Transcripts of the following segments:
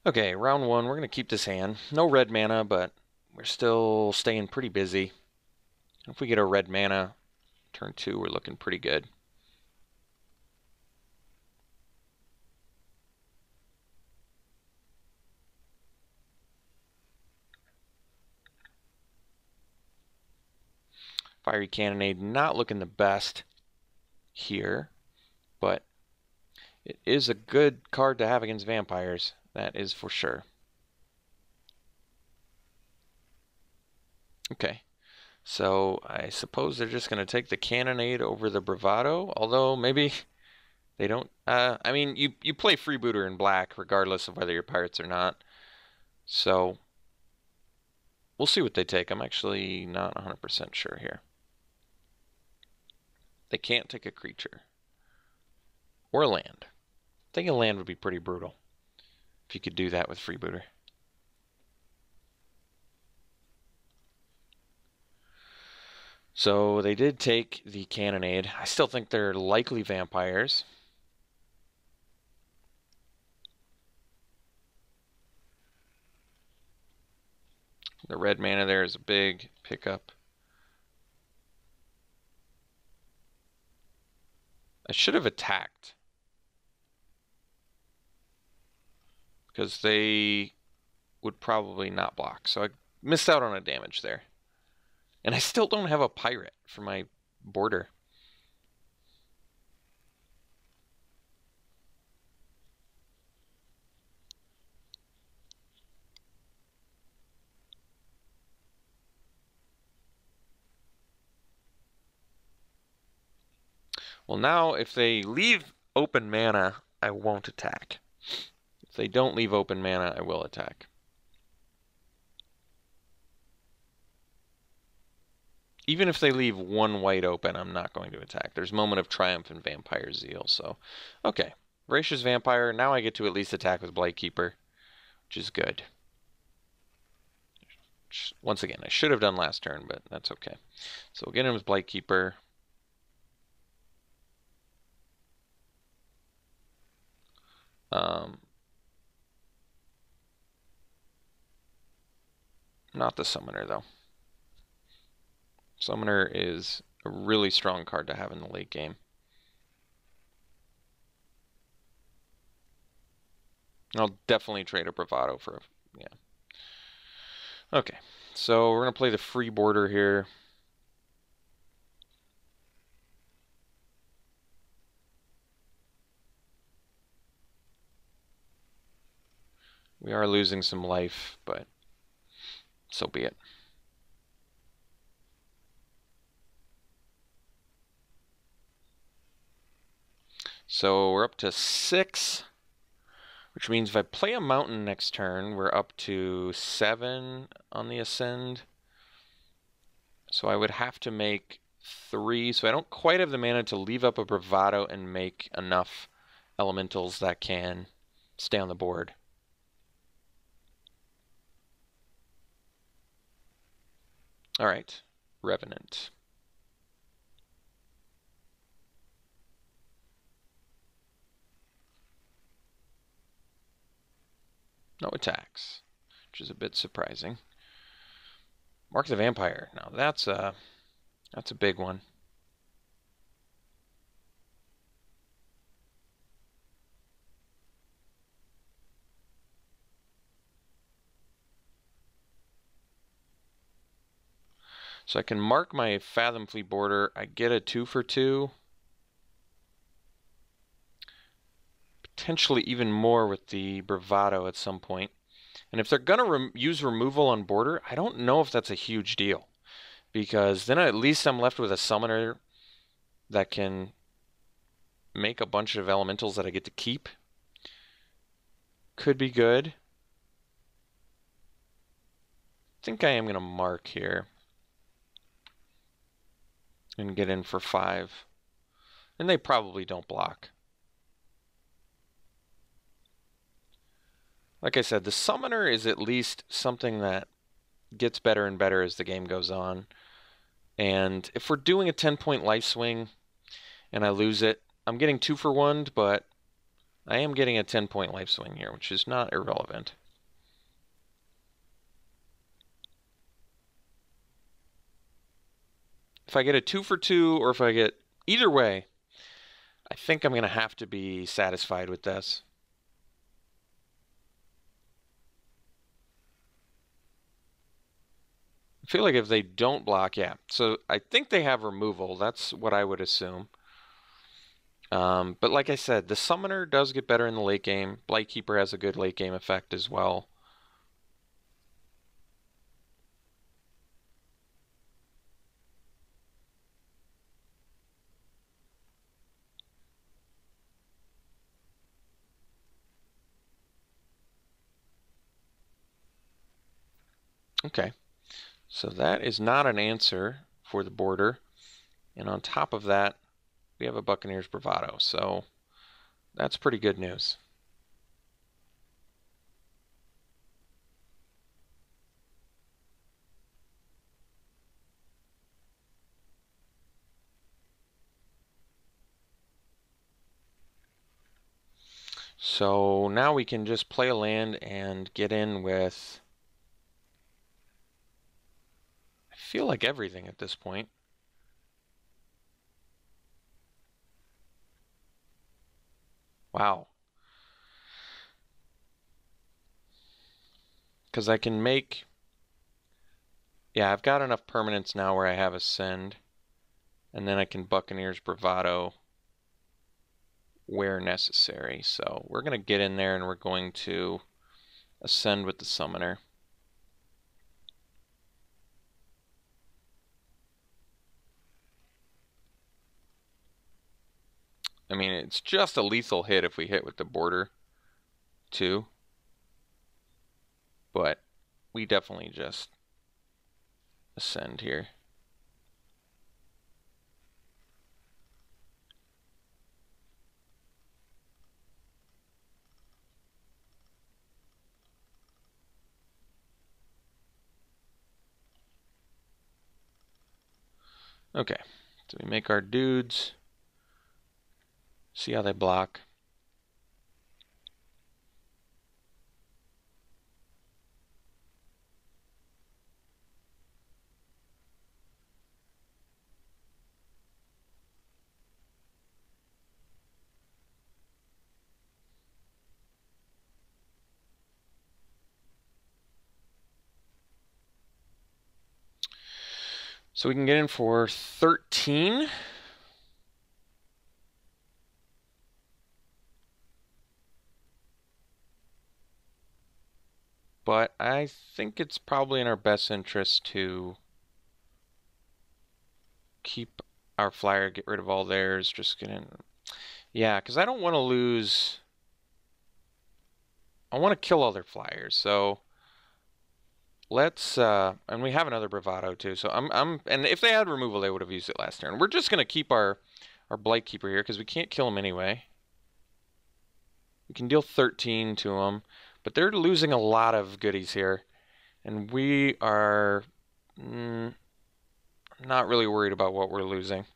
Okay, round one, we're going to keep this hand. No red mana, but we're still staying pretty busy. If we get a red mana, turn 2, we're looking pretty good. Fiery Cannonade not looking the best here, but it is a good card to have against vampires. That is for sure. Okay, so I suppose they're just going to take the Cannonade over the Bravado, although maybe they don't. I mean, you play Freebooter in black regardless of whether you're pirates or not, so we'll see what they take. I'm actually not 100% sure here. They can't take a creature or a land. I think a land would be pretty brutal if you could do that with Freebooter. So they did take the Cannonade. I still think they're likely vampires. The red mana there is a big pickup. I should have attacked, because they would probably not block. So I missed out on a damage there. And I still don't have a pirate for my border. Well, now if they leave open mana, I won't attack. If they don't leave open mana, I will attack. Even if they leave one white open, I'm not going to attack. There's Moment of Triumph and Vampire Zeal, so... Okay, Voracious Vampire, now I get to at least attack with Blightkeeper, which is good. Once again, I should have done last turn, but that's okay. So we'll get in with Blightkeeper. Not the Summoner, though. Summoner is a really strong card to have in the late game. I'll definitely trade a Bravado for a... yeah. Okay, so we're going to play the free border here. We are losing some life, but so be it. So we're up to 6, which means if I play a mountain next turn, we're up to 7 on the ascend. So I would have to make 3, so I don't quite have the mana to leave up a Bravado and make enough elementals that can stay on the board. All right, Revenant. No attacks, which is a bit surprising. Mark the Vampire. Now that's a big one. So I can mark my Fathom Fleet border. I get a 2 for 2. Potentially even more with the Bravado at some point. And if they're going to use removal on border, I don't know if that's a huge deal. Because then at least I'm left with a Summoner that can make a bunch of elementals that I get to keep. Could be good. I think I am going to mark here and get in for 5. And they probably don't block. Like I said, the Summoner is at least something that gets better and better as the game goes on. And if we're doing a 10-point life swing and I lose it, I'm getting 2 for 1, but I am getting a 10-point life swing here, which is not irrelevant. If I get a 2 for 2, or if I get either way, I think I'm going to have to be satisfied with this. I feel like if they don't block, yeah. So I think they have removal. That's what I would assume. But like I said, the Summoner does get better in the late game. Blightkeeper has a good late game effect as well. Okay, so that is not an answer for the border. And on top of that, we have a Buccaneers Bravado. So that's pretty good news. So now we can just play a land and get in with, I feel like everything at this point. Wow. Because I can make, yeah, I've got enough permanents now where I have Ascend. And then I can Buccaneers Bravado where necessary. So we're going to get in there and we're going to Ascend with the Summoner. I mean, it's just a lethal hit if we hit with the border, too. But we definitely just Ascend here. Okay, so we make our dudes. See how they block. So we can get in for 13. But I think it's probably in our best interest to keep our flyer, get rid of all theirs, just get in. Yeah, because I don't want to lose. I want to kill all their flyers, so let's and we have another Bravado too. So and if they had removal, they would have used it last turn. We're just gonna keep our Blightkeeper here because we can't kill him anyway. We can deal 13 to them, but they're losing a lot of goodies here, and we are not really worried about what we're losing.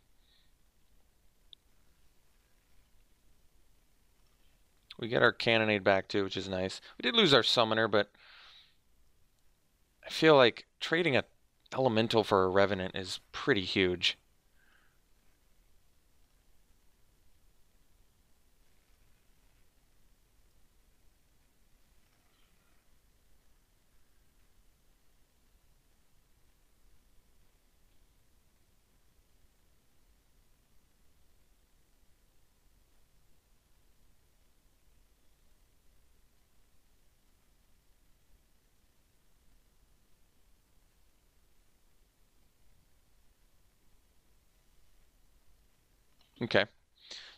We get our Cannonade back too, which is nice. We did lose our Summoner, but I feel like trading a Elemental for a Revenant is pretty huge. Okay,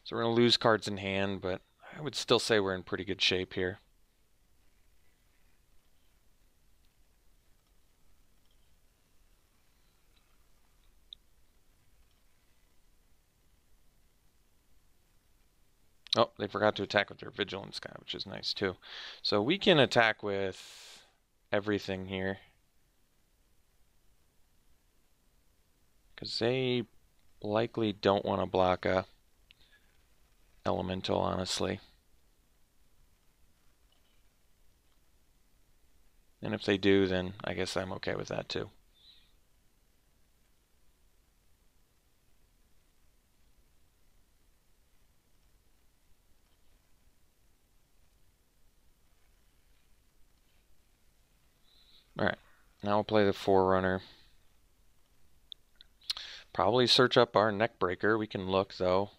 so we're going to lose cards in hand, but I would still say we're in pretty good shape here. Oh, they forgot to attack with their Vigilance guy, which is nice too. So we can attack with everything here. Because they likely don't want to block a Elemental, honestly. And if they do, then I guess I'm okay with that too. Alright, now we'll play the Forerunner. Probably search up our Neckbreaker. We can look, though,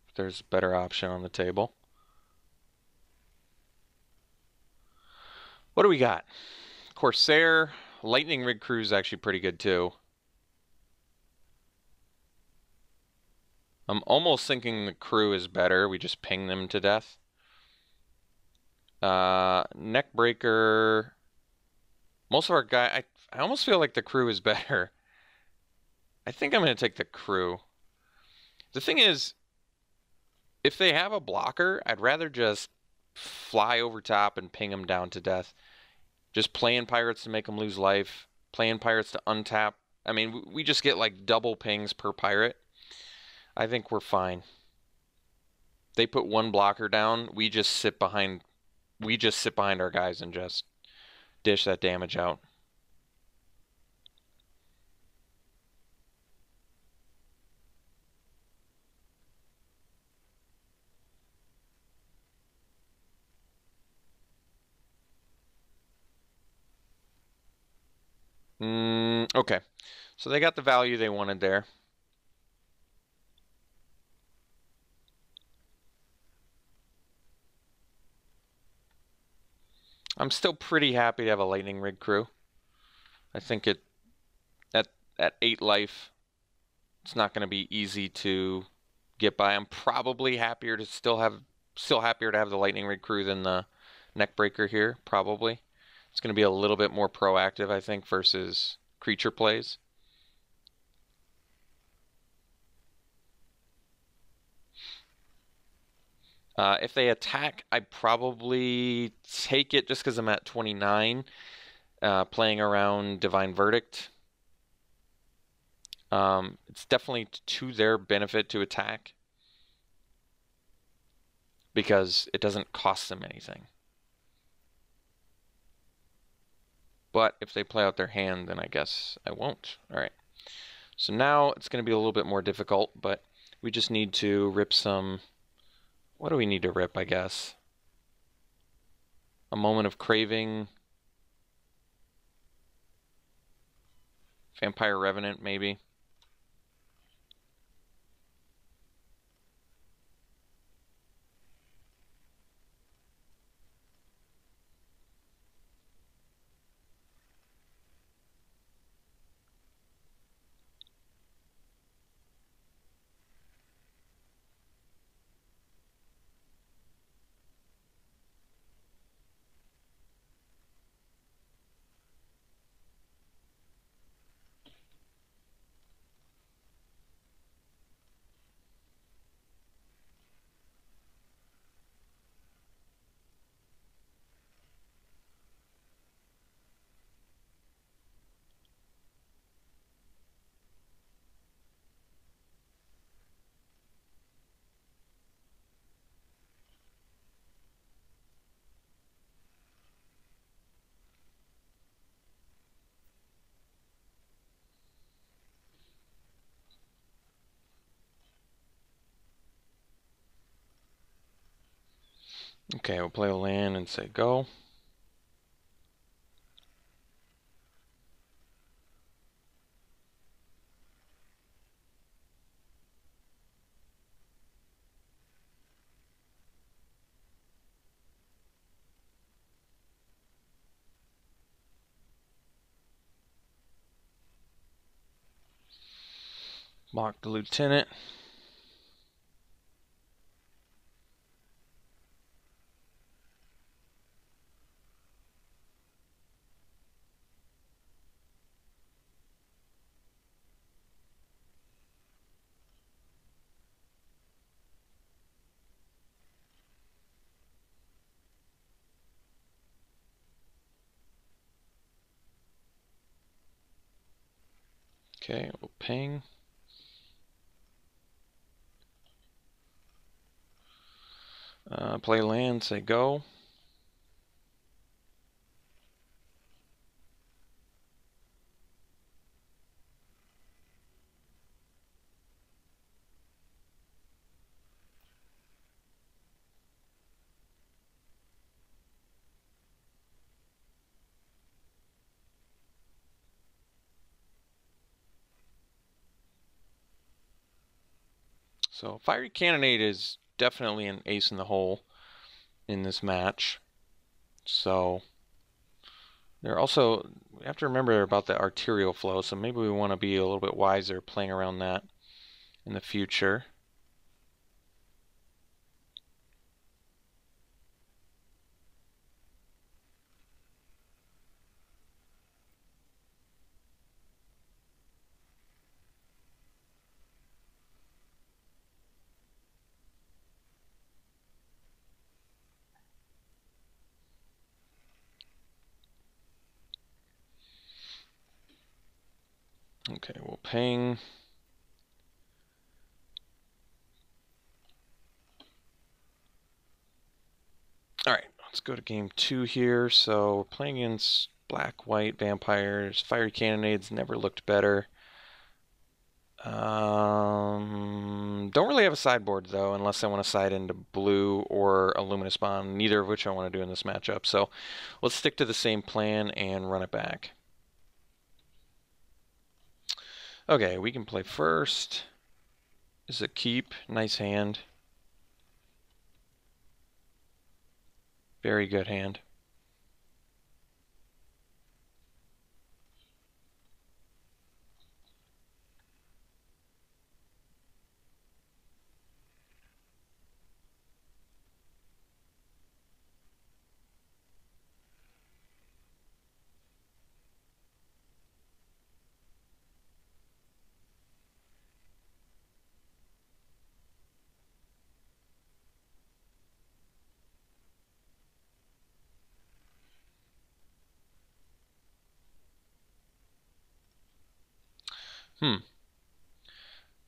if there's a better option on the table. What do we got? Corsair. Lightning Rig Crew is actually pretty good, too. I'm almost thinking the crew is better. We just ping them to death. Neckbreaker. Most of our guy, I almost feel like the crew is better. I think I'm going to take the crew. The thing is, if they have a blocker, I'd rather just fly over top and ping them down to death. Just playing pirates to make them lose life, playing pirates to untap. I mean, we just get like double pings per pirate. I think we're fine. They put one blocker down, we just sit behind our guys and just dish that damage out. Okay. So they got the value they wanted there. I'm still pretty happy to have a Lightning Rig crew. I think at 8 life, it's not going to be easy to get by. I'm probably happier to still happier to have the Lightning Rig crew than the Neckbreaker here, probably. It's going to be a little bit more proactive, I think, versus creature plays. If they attack, I'd probably take it just because I'm at 29, playing around Divine Verdict. It's definitely to their benefit to attack because it doesn't cost them anything. But if they play out their hand, then I guess I won't. All right. So now it's going to be a little bit more difficult, but we just need to rip some... What do we need to rip, I guess? A Moment of Craving. Vampire Revenant, maybe. Okay, we'll play a land and say go. Mock the Lieutenant. Okay, we'll ping. Play land, say go. So Fiery Cannonade is definitely an ace in the hole in this match. So they're also, we have to remember about the arterial flow, so maybe we want to be a little bit wiser playing around that in the future. Okay, we'll ping. All right, let's go to game 2 here. So we're playing against black, white, vampires. Fiery Cannonades never looked better. Don't really have a sideboard though, unless I want to side into blue or a Luminous Bond, neither of which I want to do in this matchup. So let's stick to the same plan and run it back. Okay, we can play first. This is a keep. Nice hand. Very good hand.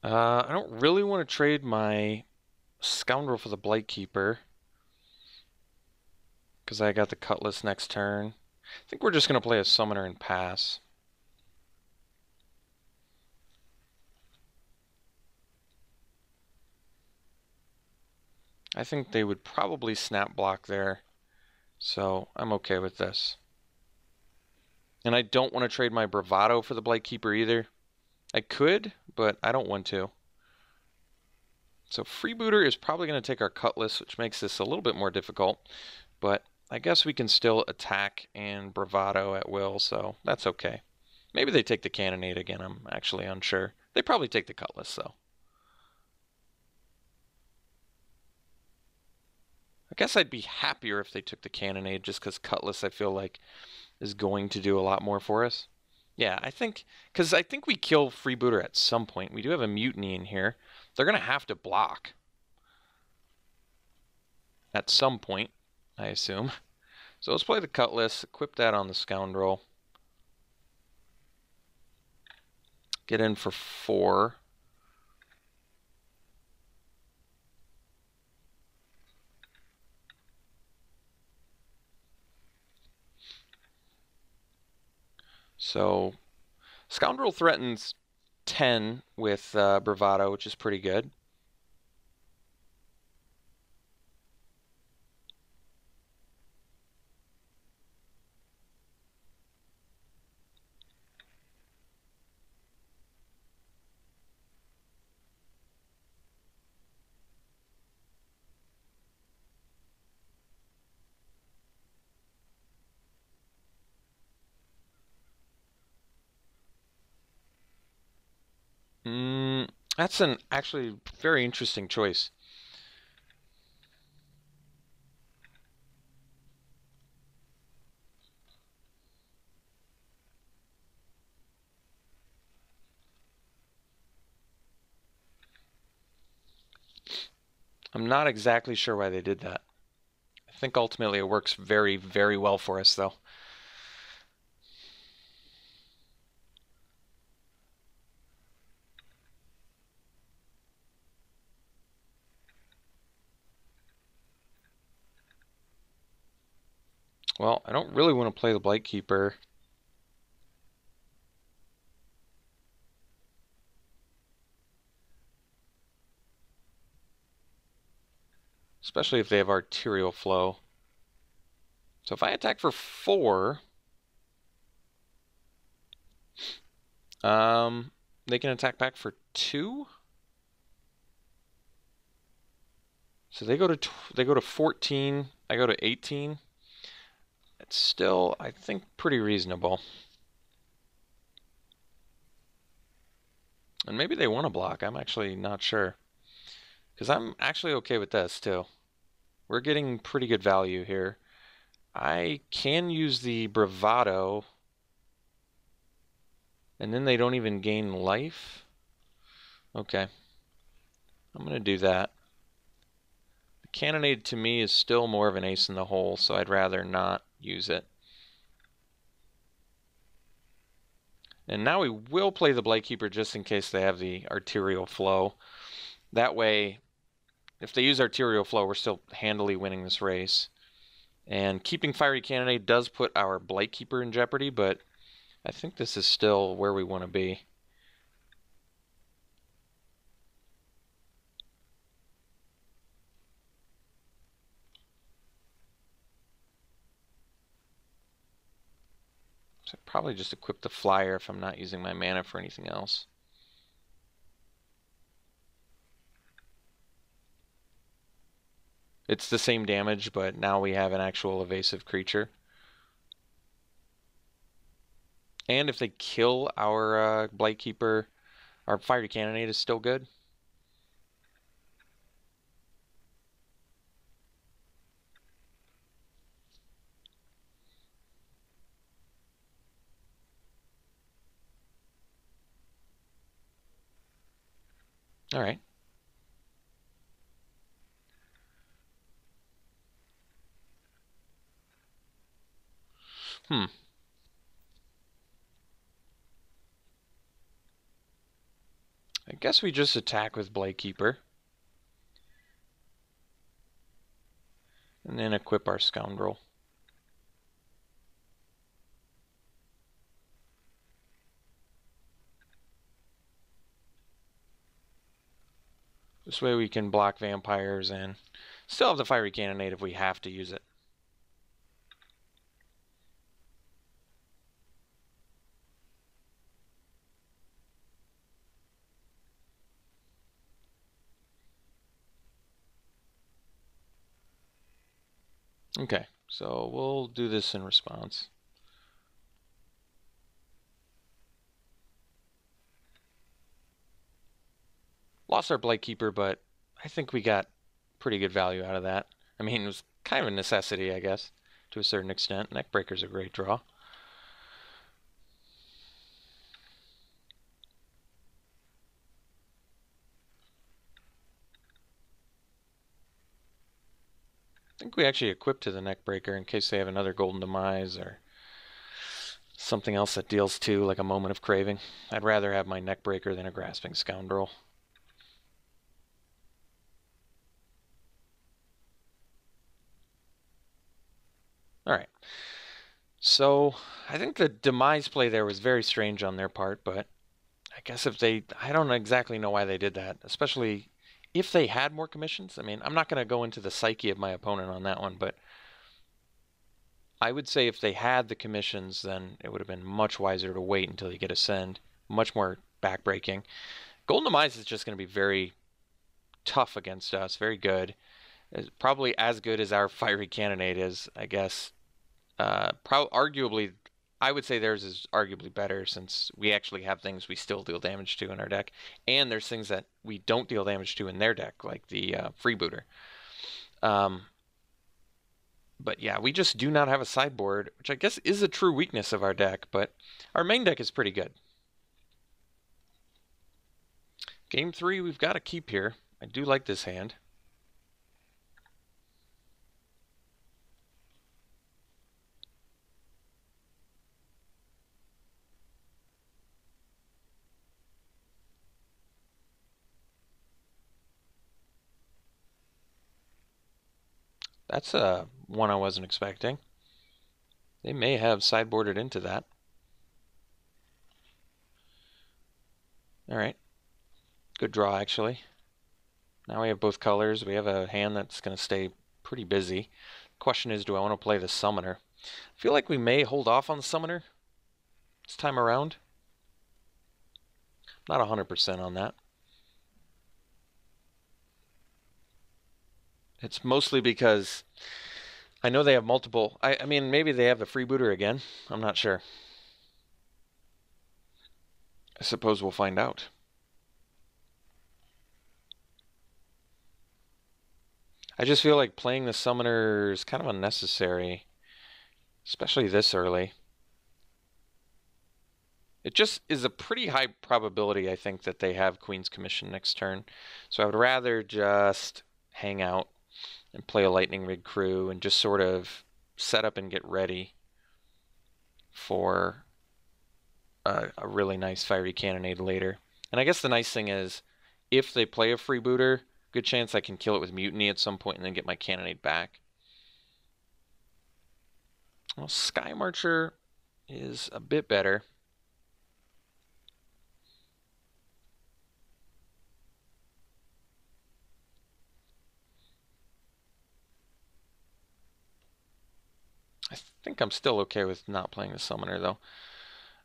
I don't really want to trade my Scoundrel for the Blightkeeper because I got the Cutlass next turn. I think we're just going to play a Summoner and pass. I think they would probably snap block there, so I'm okay with this. And I don't want to trade my Bravado for the Blightkeeper either. I could, but I don't want to. So Freebooter is probably going to take our Cutlass, which makes this a little bit more difficult. But I guess we can still attack and Bravado at will, so that's okay. Maybe they take the Cannonade again, I'm actually unsure. They probably take the Cutlass, though. I guess I'd be happier if they took the Cannonade, just because Cutlass, I feel like, is going to do a lot more for us. Yeah, I think, because I think we kill Freebooter at some point. We do have a Mutiny in here. They're going to have to block at some point, I assume. So let's play the Cutlass, equip that on the Scoundrel. Get in for 4. So Scoundrel threatens 10 with Bravado, which is pretty good. That's an actually very interesting choice. I'm not exactly sure why they did that. I think ultimately it works very, very well for us, though. Well, I don't really want to play the Blightkeeper. Especially if they have arterial flow. So if I attack for 4, they can attack back for 2? So they go to 14. I go to 18. It's still, I think, pretty reasonable. And maybe they want to block. I'm actually not sure. Because I'm actually okay with this, too. We're getting pretty good value here. I can use the bravado. And then they don't even gain life? Okay. I'm going to do that. The cannonade to me is still more of an ace in the hole, so I'd rather not use it. And now we will play the Blightkeeper just in case they have the arterial flow. That way, if they use arterial flow, we're still handily winning this race. And keeping Fiery Cannonade does put our Blightkeeper in jeopardy, but I think this is still where we want to be. So I'd probably just equip the Flyer if I'm not using my mana for anything else. It's the same damage, but now we have an actual evasive creature. And if they kill our Blightkeeper, our Fiery Cannonade is still good. All right. I guess we just attack with Blightkeeper. And then equip our Scoundrel. This way we can block vampires and still have the Fiery Cannonade if we have to use it. Okay, so we'll do this in response. Lost our Blightkeeper, but I think we got pretty good value out of that. I mean, it was kind of a necessity, I guess, to a certain extent. Neckbreaker's a great draw. I think we actually equip to the Neckbreaker in case they have another Golden Demise or something else that deals 2, like a Moment of Craving. I'd rather have my Neckbreaker than a Grasping Scoundrel. Alright. So, I think the Demise play there was very strange on their part, but I guess if they... I don't exactly know why they did that, especially if they had more commissions. I mean, I'm not going to go into the psyche of my opponent on that one, but I would say if they had the commissions, then it would have been much wiser to wait until you get Ascend. Much more backbreaking. Golden Demise is just going to be very tough against us, very good. It's probably as good as our Fiery Cannonade is, I guess. Arguably, I would say theirs is arguably better since we actually have things we still deal damage to in our deck. And there's things that we don't deal damage to in their deck, like the Freebooter. But yeah, we just do not have a sideboard, which I guess is a true weakness of our deck, but our main deck is pretty good. Game 3, we've got to keep here. I do like this hand. That's one I wasn't expecting. They may have sideboarded into that. Alright. Good draw, actually. Now we have both colors. We have a hand that's going to stay pretty busy. Question is, do I want to play the Summoner? I feel like we may hold off on the Summoner this time around. Not 100% on that. It's mostly because I know they have multiple. I mean, maybe they have the freebooter again. I'm not sure. I suppose we'll find out. I just feel like playing the summoner is kind of unnecessary, especially this early. It just is a pretty high probability, I think, that they have Queen's Commission next turn. So I would rather just hang out and play a Lightning Rig crew and just sort of set up and get ready for a really nice fiery cannonade later. And I guess the nice thing is, if they play a freebooter, good chance I can kill it with Mutiny at some point and then get my cannonade back. Well, Sky Marcher is a bit better. I think I'm still okay with not playing the Summoner, though.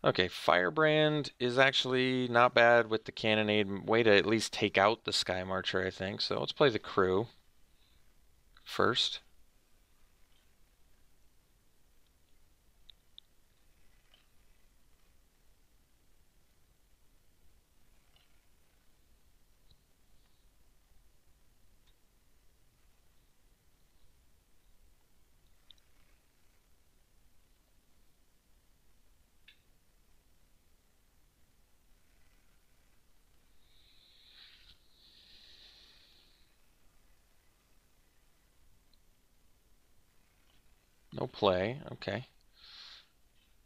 Okay, Firebrand is actually not bad with the Cannonade. Way to at least take out the Sky Marcher, I think. So let's play the crew first. No play. Okay.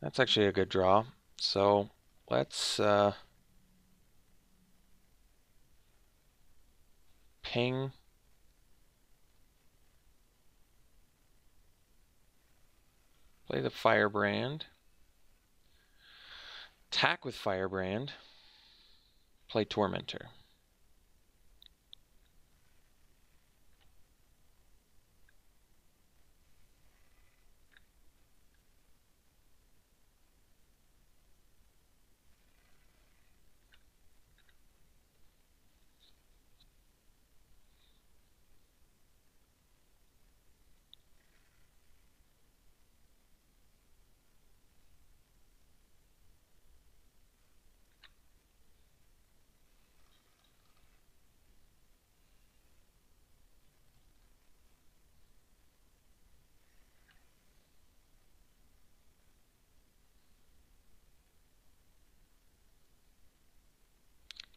That's actually a good draw. So let's ping. Play the Firebrand. Attack with Firebrand. Play Tormentor.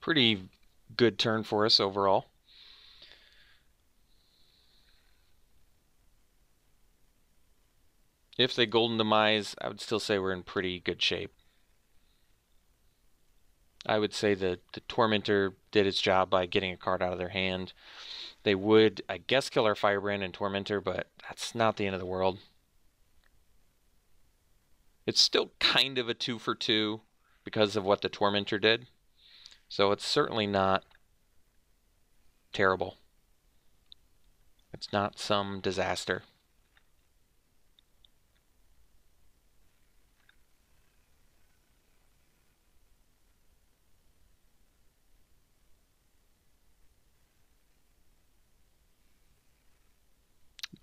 Pretty good turn for us overall. If they Golden Demise, I would still say we're in pretty good shape. I would say the Tormentor did its job by getting a card out of their hand. They would, I guess, kill our Firebrand and Tormentor, but that's not the end of the world. It's still kind of a 2-for-2 because of what the Tormentor did. So it's certainly not terrible. It's not some disaster.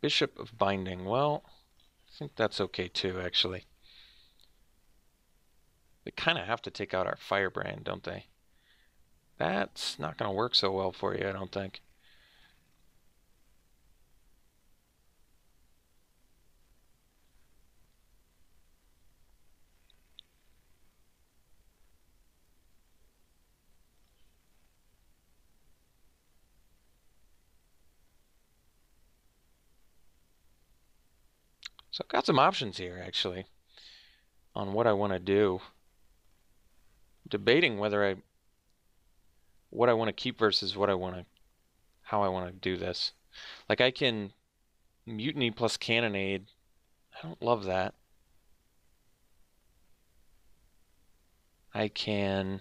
Bishop of Binding. Well, I think that's okay too, actually. They kind of have to take out our Firebrand, don't they? That's not going to work so well for you, I don't think. So I've got some options here, actually, on what I want to do. Debating whether what I want to keep versus how I want to do this. Like I can Mutiny plus Cannonade. I don't love that. I can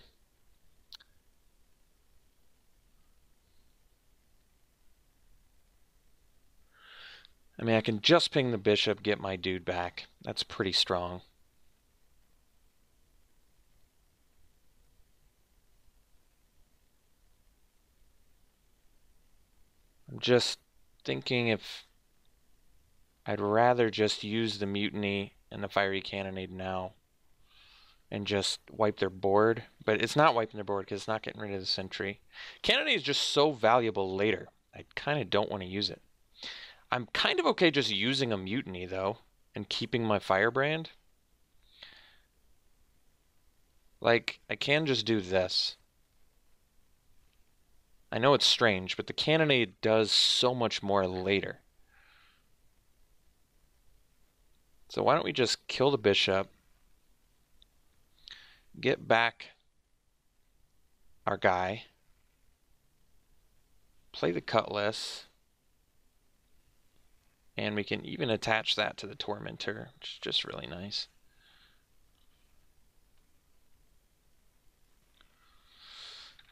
I can just ping the bishop, get my dude back. That's pretty strong. I'm just thinking if I'd rather just use the Mutiny and the Fiery Cannonade now and just wipe their board. But it's not wiping their board because it's not getting rid of the Sentry. Cannonade is just so valuable later. I kind of don't want to use it. I'm kind of okay just using a Mutiny, though, and keeping my Firebrand. Like, I can just do this. I know it's strange, but the Cannonade does so much more later. So why don't we just kill the Bishop, get back our guy, play the Cutlass, and we can even attach that to the Tormentor, which is just really nice.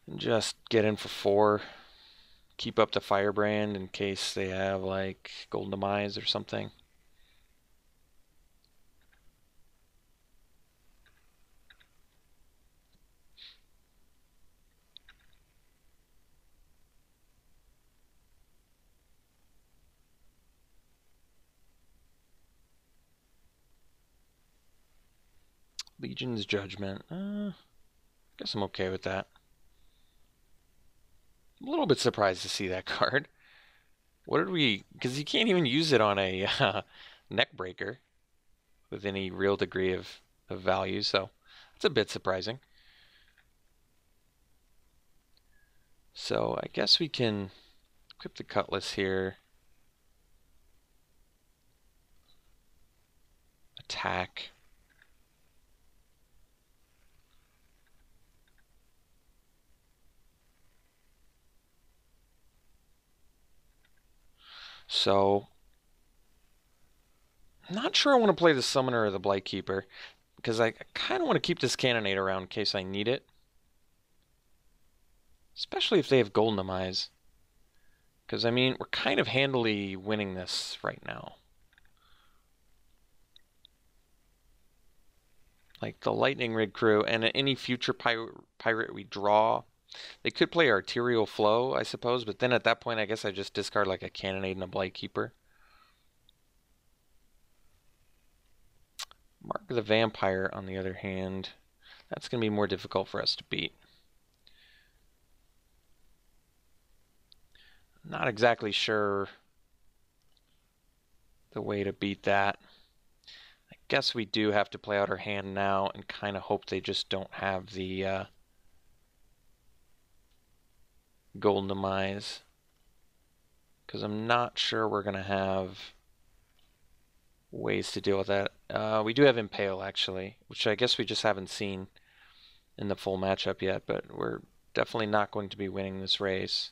And just get in for 4. Keep up the Firebrand in case they have like Golden Demise or something. Legion's Judgment. Guess I'm okay with that. I'm a little bit surprised to see that card. What did we... Because you can't even use it on a neck breaker with any real degree of value, so it's a bit surprising. So I guess we can equip the Cutlass here. Attack. So, I'm not sure I want to play the Summoner or the Blightkeeper, because I kind of want to keep this Cannonade around in case I need it. Especially if they have Golden Demise. Because, I mean, we're kind of handily winning this right now. Like the Lightning Rig crew and any future pirate we draw. They could play Arterial Flow, I suppose, but then at that point I guess I just discard like a Cannonade and a Blightkeeper. Mark the Vampire, on the other hand, that's going to be more difficult for us to beat. Not exactly sure the way to beat that. I guess we do have to play out our hand now and kind of hope they just don't have the Golden Demise. Because I'm not sure we're going to have ways to deal with that. We do have Impale, actually, which I guess we just haven't seen in the full matchup yet, but we're definitely not going to be winning this race.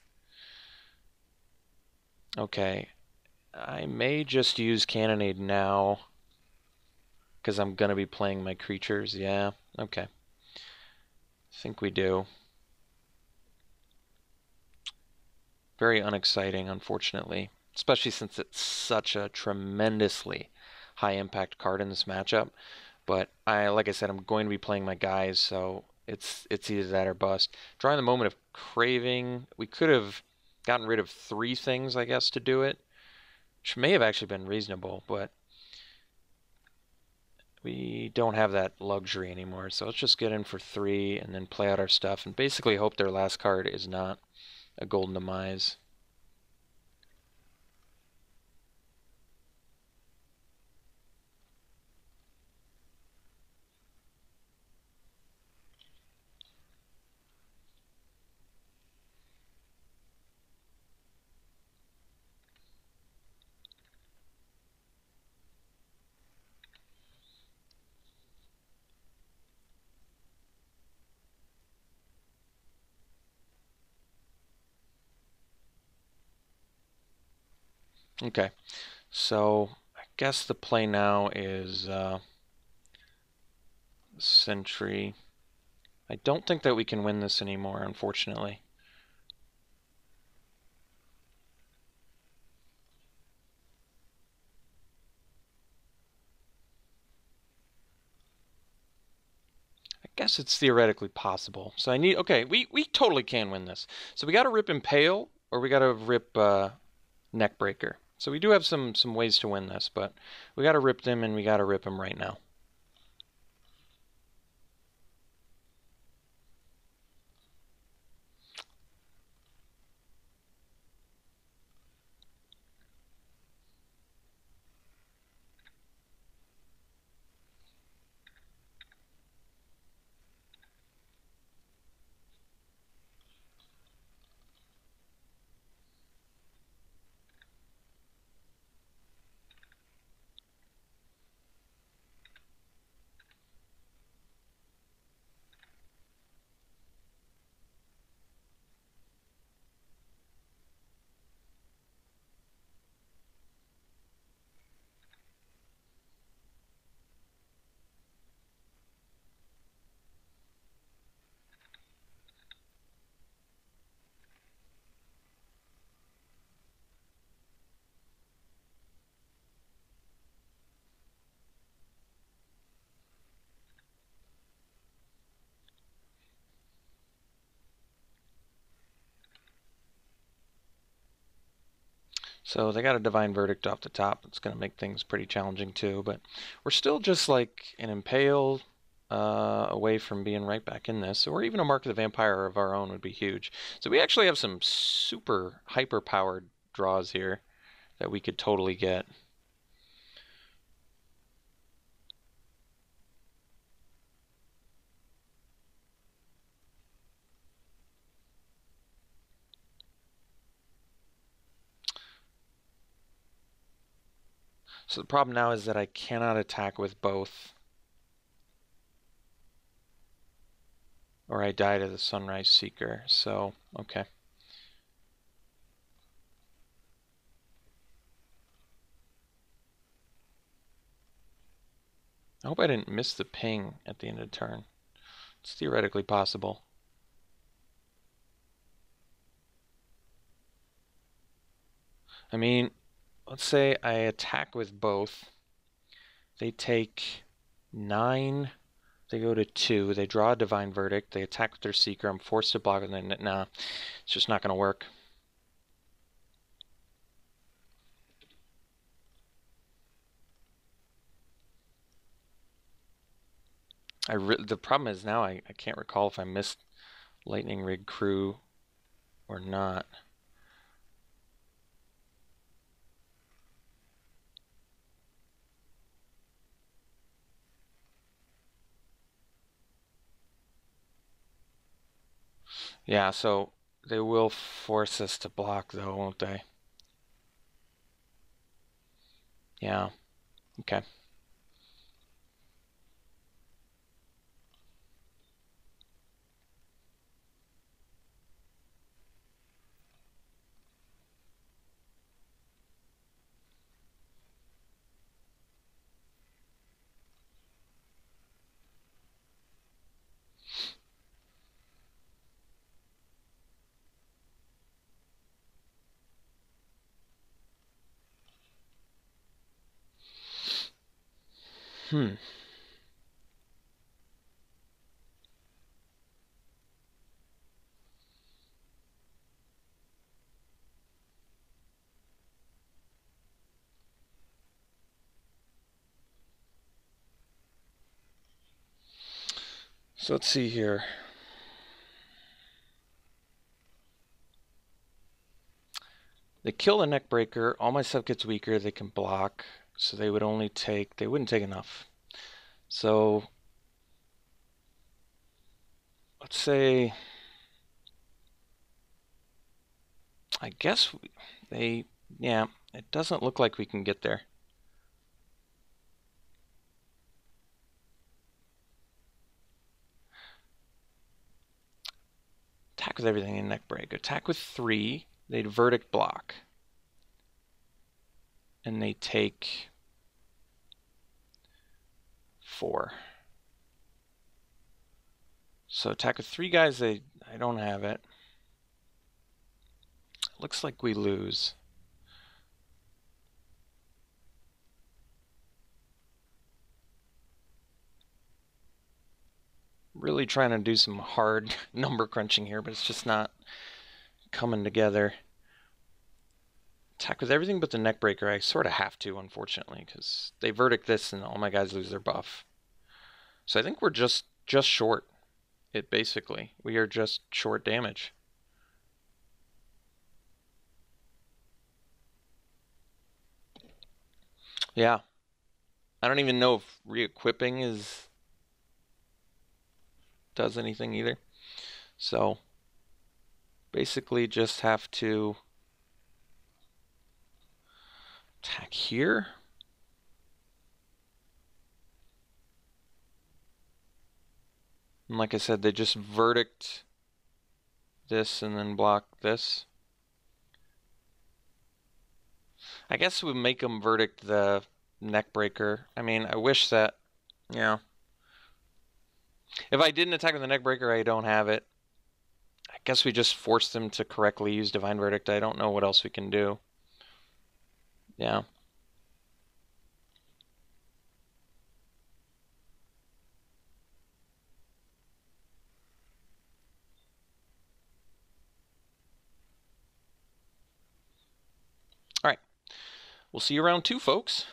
Okay, I may just use Cannonade now because I'm going to be playing my creatures. Yeah, okay. I think we do. Very unexciting, unfortunately, especially since it's such a tremendously high impact card in this matchup. But like I said, I'm going to be playing my guys, so it's either that or bust. Drawing the Moment of Craving, we could have gotten rid of 3 things, I guess, to do it, which may have actually been reasonable, but we don't have that luxury anymore. So let's just get in for 3 and then play out our stuff and basically hope their last card is not a Golden Demise. Okay, so I guess the play now is Sentry. I don't think that we can win this anymore, unfortunately. I guess it's theoretically possible. So I need... Okay, we totally can win this. So we got to rip Impale, or we got to rip Neckbreaker. So we do have some ways to win this, but we got to rip them, and we got to rip them right now. So they got a Divine Verdict off the top. It's going to make things pretty challenging too, but we're still just like an Impale away from being right back in this, or even a Mark of the Vampire of our own would be huge. So we actually have some super hyper-powered draws here that we could totally get. So the problem now is that I cannot attack with both, or I die to the Sunrise Seeker. So, okay. I hope I didn't miss the ping at the end of the turn. It's theoretically possible. I mean, let's say I attack with both. They take 9. They go to 2. They draw a Divine Verdict. They attack with their Seeker. I'm forced to block it. Nah, it's just not going to work. The problem is now I can't recall if I missed Lightning Rig Crew or not. Yeah, so they will force us to block though, won't they? Yeah. Okay. Hmm. So let's see here. They kill the Neckbreaker. All my stuff gets weaker. They can block. So they would only take... They wouldn't take enough. So... Let's say... I guess they... Yeah, it doesn't look like we can get there. Attack with everything in Neckbreaker. Attack with 3. They'd Verdict block. And they take 4. So attack with 3 guys, I don't have it. Looks like we lose. Really trying to do some hard number crunching here, but it's just not coming together. attack with everything but the Neckbreaker. I sort of have to, unfortunately, because they verdict this and all my guys lose their buff. So I think we're just short it, basically. We are just short damage. Yeah. I don't even know if re-equipping does anything either. So basically just have to attack here. And like I said, they just verdict this and then block this. I guess we make them verdict the Neckbreaker. I mean, I wish that, you know, if I didn't attack with the Neckbreaker, I don't have it. I guess we just force them to correctly use Divine Verdict. I don't know what else we can do. Yeah. All right. We'll see you round 2, folks.